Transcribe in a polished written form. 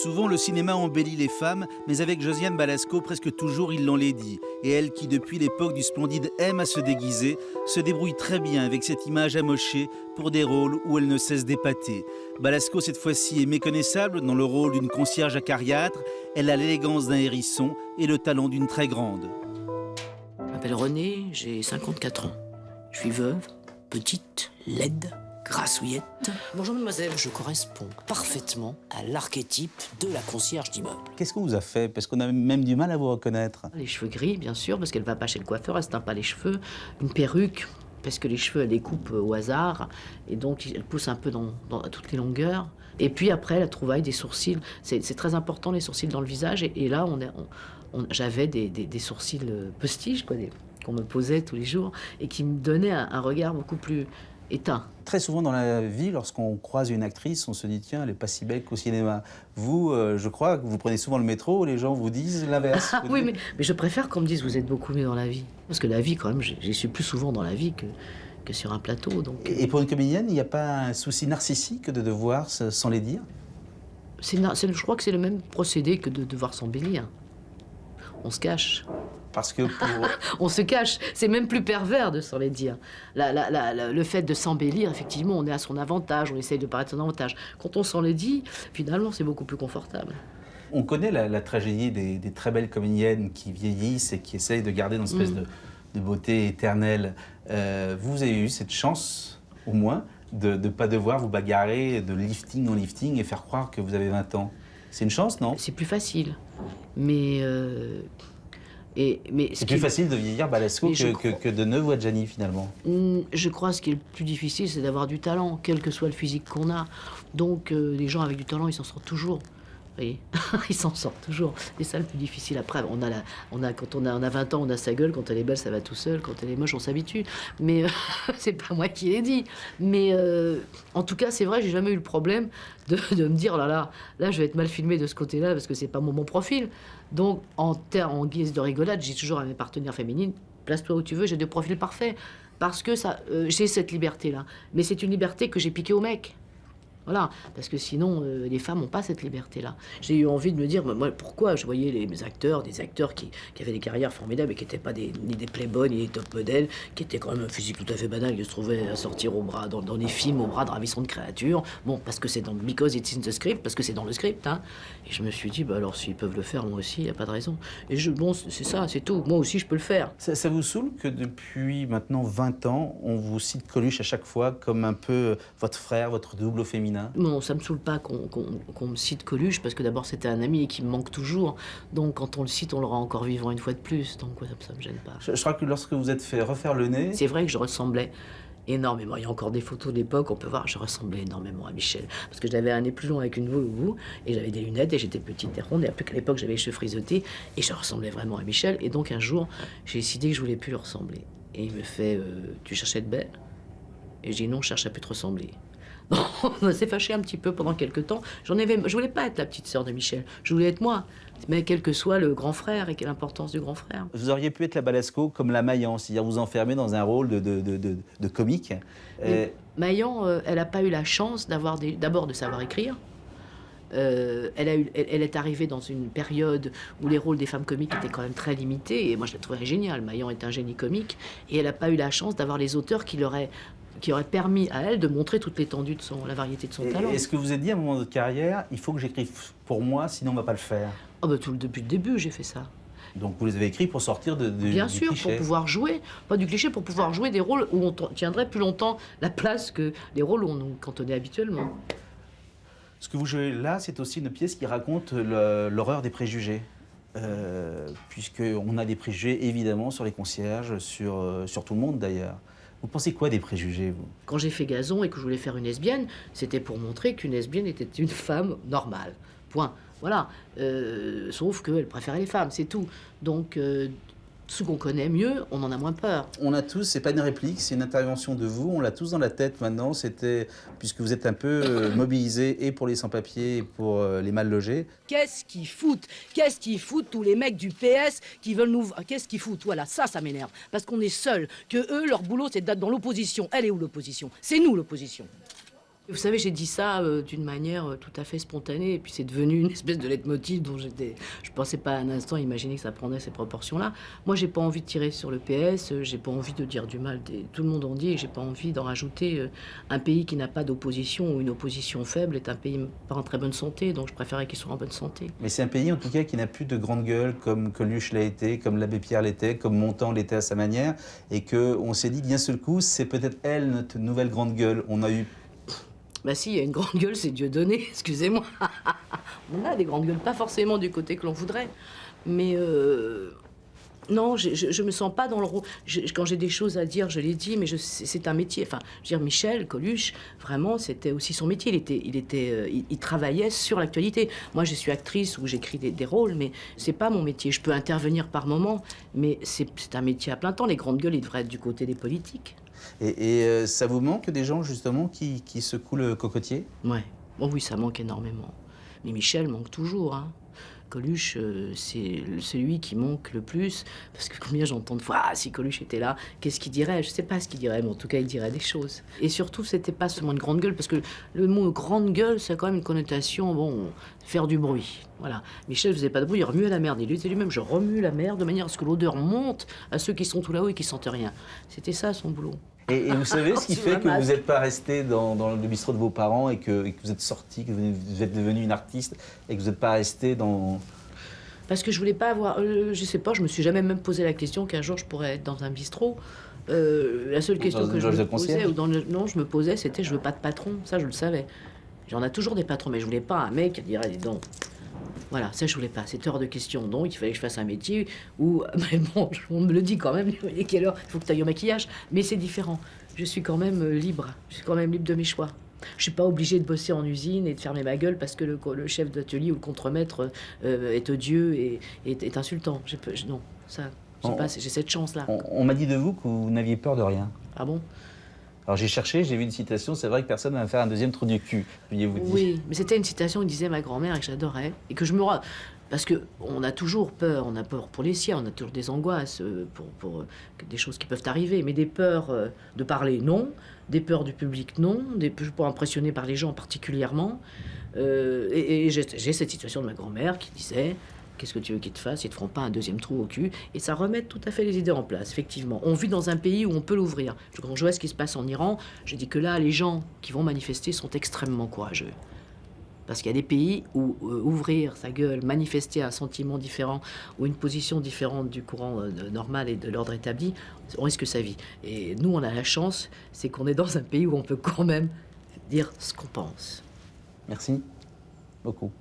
Souvent, le cinéma embellit les femmes, mais avec Josiane Balasco, presque toujours, il l'enlaidit. Et elle, qui depuis l'époque du Splendide aime à se déguiser, se débrouille très bien avec cette image amochée pour des rôles où elle ne cesse d'épater. Balasco, cette fois-ci, est méconnaissable dans le rôle d'une concierge acariâtre. Elle a l'élégance d'un hérisson et le talent d'une très grande. Je m'appelle Renée, j'ai 54 ans. Je suis veuve, petite, laide, grassouillette. Bonjour mademoiselle, je corresponds parfaitement à l'archétype de la concierge d'immeuble. Qu'est-ce qu'on vous a fait? Parce qu'on a même du mal à vous reconnaître. Les cheveux gris, bien sûr, parce qu'elle va pas chez le coiffeur, elle se teint pas les cheveux. Une perruque, parce que les cheveux, elle les coupe au hasard. Et donc, elle pousse un peu à toutes les longueurs. Et puis après, la trouvaille des sourcils. C'est très important, les sourcils dans le visage. Et là, j'avais des sourcils postiches, quoi, qu'on me posait tous les jours, et qui me donnaient un regard beaucoup plus éteint. Très souvent dans la vie, lorsqu'on croise une actrice, on se dit tiens, elle n'est pas si belle qu'au cinéma. Vous, je crois que vous prenez souvent le métro, les gens vous disent l'inverse. Ah, oui, mais je préfère qu'on me dise vous êtes beaucoup mieux dans la vie. Parce que la vie, quand même, j'y suis plus souvent dans la vie que sur un plateau. Donc... Et pour une comédienne, il n'y a pas un souci narcissique de devoir sans les dire? Je crois que c'est le même procédé que de devoir s'embellir. On se cache. Parce que on se cache. C'est même plus pervers de s'en les dire. Le fait de s'embellir, effectivement, on est à son avantage, on essaye de paraître à son avantage. Quand on s'en les dit, finalement, c'est beaucoup plus confortable. On connaît la tragédie des très belles comédiennes qui vieillissent et qui essayent de garder une espèce de beauté éternelle. Vous avez eu cette chance, au moins, de ne pas devoir vous bagarrer de lifting en lifting et faire croire que vous avez 20 ans. C'est une chance, non? C'est plus facile. Mais c'est plus facile de vieillir Balasco que de Neuve Wadjani, finalement. Je crois que ce qui est le plus difficile, c'est d'avoir du talent, quel que soit le physique qu'on a. Donc, les gens avec du talent, ils s'en sortent toujours. Vous voyez, ils s'en sortent toujours. C'est ça le plus difficile. Après, quand on a 20 ans, on a sa gueule. Quand elle est belle, ça va tout seul. Quand elle est moche, on s'habitue. Mais c'est pas moi qui l'ai dit. Mais en tout cas, c'est vrai, j'ai jamais eu le problème de me dire, là, je vais être mal filmée de ce côté-là parce que c'est pas mon profil. Donc, en guise de rigolade, j'ai toujours à mes partenaires féminines, place-toi où tu veux, j'ai des profils parfaits. Parce que j'ai cette liberté-là. Mais c'est une liberté que j'ai piquée aux mecs. Voilà, parce que sinon, les femmes n'ont pas cette liberté-là. J'ai eu envie de me dire, moi, pourquoi je voyais des acteurs qui avaient des carrières formidables et qui n'étaient pas ni des playboys, ni des top modèles, qui étaient quand même un physique tout à fait banal, qui se trouvaient à sortir au bras, dans les films, au bras de ravissantes créatures. Bon, parce que c'est because it's in the script, parce que c'est dans le script, hein. Et je me suis dit, alors s'ils peuvent le faire, moi aussi, il n'y a pas de raison. Et c'est ça, c'est tout. Moi aussi, je peux le faire. Ça vous saoule que depuis maintenant 20 ans, on vous cite Coluche à chaque fois comme un peu votre frère, votre double au féminin? Non, ça me saoule pas qu'on me cite Coluche, parce que d'abord c'était un ami et qui me manque toujours. Donc quand on le cite, on le rend encore vivant une fois de plus. Donc ça me gêne pas. Je crois que lorsque vous êtes fait refaire le nez... C'est vrai que je ressemblais énormément. Il y a encore des photos d'époque, on peut voir, je ressemblais énormément à Michel. Parce que j'avais un nez plus long avec une boue, et j'avais des lunettes, et j'étais petite et ronde, et après qu'à l'époque j'avais les cheveux frisottés, et je ressemblais vraiment à Michel. Et donc un jour, j'ai décidé que je voulais plus lui ressembler. Et il me fait, tu cherchais de belle? Et je dis non, je cherche à plus te ressembler. On s'est fâché un petit peu pendant quelques temps. Je voulais pas être la petite sœur de Michel. Je voulais être moi. Mais quel que soit le grand frère et quelle l'importance du grand frère. Vous auriez pu être la Balasco comme la Maillan, c'est-à-dire vous enfermer dans un rôle de comique. Maillan, elle n'a pas eu la chance d'abord de savoir écrire. Elle est arrivée dans une période où les rôles des femmes comiques étaient quand même très limités. Et moi, je la trouvais géniale. Maillan est un génie comique. Et elle n'a pas eu la chance d'avoir les auteurs qui auraient permis à elle de montrer toute l'étendue de la variété de son talent. Est-ce que vous vous êtes dit à un moment de votre carrière, il faut que j'écrive pour moi, sinon on ne va pas le faire? Depuis le début, j'ai fait ça. Donc vous les avez écrits pour sortir Bien sûr, du cliché. pour pouvoir jouer, pas du cliché, pour pouvoir jouer des rôles où on tiendrait plus longtemps la place que les rôles où on nous cantonnait habituellement. Ce que vous jouez là, c'est aussi une pièce qui raconte l'horreur des préjugés. Puisqu'on a des préjugés, évidemment, sur les concierges, sur tout le monde d'ailleurs. Vous pensez quoi des préjugés, vous? Quand j'ai fait Gazon et que je voulais faire une lesbienne, c'était pour montrer qu'une lesbienne était une femme normale. Point. Voilà. Sauf qu'elle préférait les femmes, c'est tout. Donc, ce qu'on connaît mieux, on en a moins peur. On a tous, c'est pas une réplique, c'est une intervention de vous, on l'a tous dans la tête maintenant, puisque vous êtes un peu mobilisés et pour les sans-papiers et pour les mal logés. Qu'est-ce qu'ils foutent tous les mecs du PS qui veulent nous... Qu'est-ce qu'ils foutent? Voilà, ça m'énerve. Parce qu'on est seuls, que eux, leur boulot, c'est d'être dans l'opposition. Elle est où l'opposition? C'est nous l'opposition. Vous savez, j'ai dit ça d'une manière tout à fait spontanée, et puis c'est devenu une espèce de leitmotiv dont je pensais pas un instant imaginer que ça prendrait ces proportions-là. Moi, j'ai pas envie de tirer sur le PS, j'ai pas envie de dire du mal tout le monde en dit, et j'ai pas envie d'en rajouter. Un pays qui n'a pas d'opposition ou une opposition faible est un pays pas en très bonne santé, donc je préférais qu'il soit en bonne santé. Mais c'est un pays en tout cas qui n'a plus de grande gueule comme Coluche l'a été, comme l'abbé Pierre l'était, comme Montand l'était à sa manière, et qu'on s'est dit d'un seul coup, c'est peut-être elle notre nouvelle grande gueule. On a eu... Bah si, il y a une grande gueule, c'est Dieudonné, excusez-moi. On a des grandes gueules, pas forcément du côté que l'on voudrait, mais non, je me sens pas dans le rôle. Quand j'ai des choses à dire, je les dis, mais c'est un métier. Enfin, je veux dire, Michel Coluche, vraiment, c'était aussi son métier. Il travaillait sur l'actualité. Moi, je suis actrice ou j'écris des rôles, mais c'est pas mon métier. Je peux intervenir par moment, mais c'est un métier à plein temps. Les grandes gueules, ils devraient être du côté des politiques. Et ça vous manque des gens justement qui secouent le cocotier? Ouais. Bon, oui, ça manque énormément. Mais Michel manque toujours, hein. Coluche, c'est celui qui manque le plus, parce que combien j'entends de fois, ah, si Coluche était là, qu'est-ce qu'il dirait? Je sais pas ce qu'il dirait, mais en tout cas, il dirait des choses. Et surtout, c'était pas seulement une grande gueule, parce que le mot grande gueule, c'est quand même une connotation, bon, faire du bruit. Voilà. Michel faisait pas de bruit, il remuait la merde. Il disait lui-même, je remue la merde de manière à ce que l'odeur monte à ceux qui sont tout là-haut et qui sentent rien. C'était ça, son boulot. Et vous savez ce qui fait que vous n'êtes pas resté dans le bistrot de vos parents et que vous êtes sorti, que vous êtes devenu une artiste et que vous n'êtes pas resté dans... Parce que je voulais pas avoir... je sais pas, je me suis jamais même posé la question qu'un jour je pourrais être dans un bistrot. La seule question que je me posais, non, je me posais, c'était je veux pas de patron. Ça, je le savais. J'en ai toujours des patrons, mais je voulais pas un mec qui dirait, dis donc... Voilà, ça je voulais pas, c'était hors de question. Donc il fallait que je fasse un métier où, mais bon, on me le dit quand même, il est quelle heure, il faut que tu ailles au maquillage. Mais c'est différent, je suis quand même libre, je suis quand même libre de mes choix. Je suis pas obligée de bosser en usine et de fermer ma gueule parce que le chef d'atelier ou le contremaître est odieux et est insultant. Non, ça, j'ai cette chance-là. On m'a dit de vous que vous n'aviez peur de rien. Ah bon? Alors j'ai cherché, j'ai vu une citation, c'est vrai que personne ne va me faire un deuxième trou du cul, veuillez-vous dire. Oui, mais c'était une citation que disait ma grand-mère et que j'adorais. Et que je me... Parce qu'on a toujours peur, on a peur pour les siens, on a toujours des angoisses pour des choses qui peuvent arriver, mais des peurs de parler, non. Des peurs du public, non. Des peurs pour impressionner par les gens particulièrement. Et j'ai cette situation de ma grand-mère qui disait... Qu'est-ce que tu veux qu'ils te fassent? Ils te feront pas un deuxième trou au cul. Et ça remet tout à fait les idées en place, effectivement. On vit dans un pays où on peut l'ouvrir. Quand je vois ce qui se passe en Iran, je dis que là, les gens qui vont manifester sont extrêmement courageux. Parce qu'il y a des pays où ouvrir sa gueule, manifester un sentiment différent ou une position différente du courant normal et de l'ordre établi, on risque sa vie. Et nous, on a la chance, c'est qu'on est dans un pays où on peut quand même dire ce qu'on pense. Merci beaucoup.